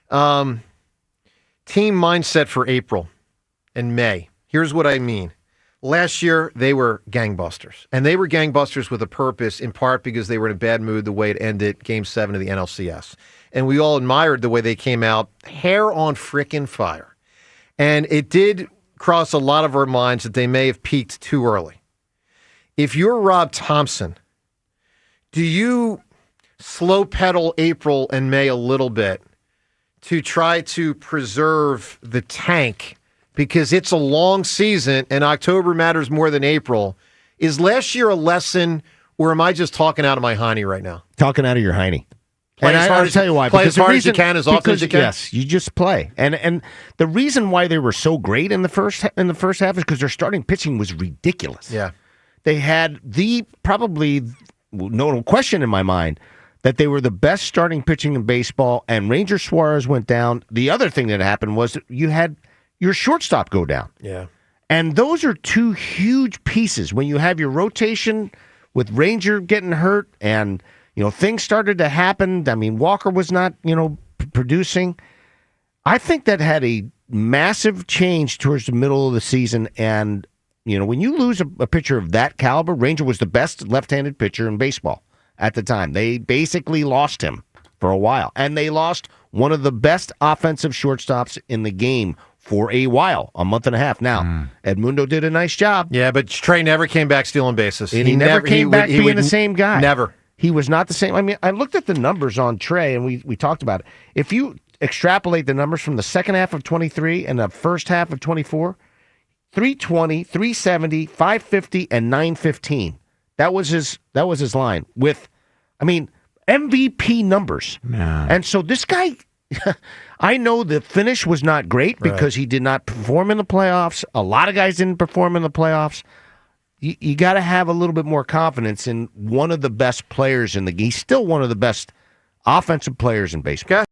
Team mindset for April and May. Here's what I mean. Last year, they were gangbusters. And they were gangbusters with a purpose, in part because they were in a bad mood the way it ended Game 7 of the NLCS. And we all admired the way they came out, hair on frickin' fire. And it did cross a lot of our minds that they may have peaked too early. If you're Rob Thompson, do you slow pedal April and May a little bit to try to preserve the tank? Because it's a long season and October matters more than April. Is last year a lesson, or am I just talking out of my hiney right now? Talking out of your hiney. Play and I'll tell you why. Play as hard as you can, as often as you can. Yes, you just play. And the reason why they were so great in the first half is because their starting pitching was ridiculous. Yeah. They had probably no question in my mind that they were the best starting pitching in baseball, and Ranger Suarez went down. The other thing that happened was you had your shortstop go down. Yeah. And those are two huge pieces. When you have your rotation with Ranger getting hurt and, things started to happen. I mean, Walker was not, producing. I think that had a massive change towards the middle of the season. And, when you lose a pitcher of that caliber, Ranger was the best left-handed pitcher in baseball at the time. They basically lost him for a while. And they lost one of the best offensive shortstops in the game for a while, a month and a half. Now, Edmundo did a nice job. Yeah, but Trey never came back stealing bases. And he never came back being the same guy. Never. He was not the same. I mean, I looked at the numbers on Trey, and we talked about it. If you extrapolate the numbers from the second half of 23 and the first half of 24, 320, 370, 550, and 915. That was his line with, MVP numbers. Yeah. And so this guy... I know the finish was not great because he did not perform in the playoffs. A lot of guys didn't perform in the playoffs. You got to have a little bit more confidence in one of the best players in the game. He's still one of the best offensive players in baseball.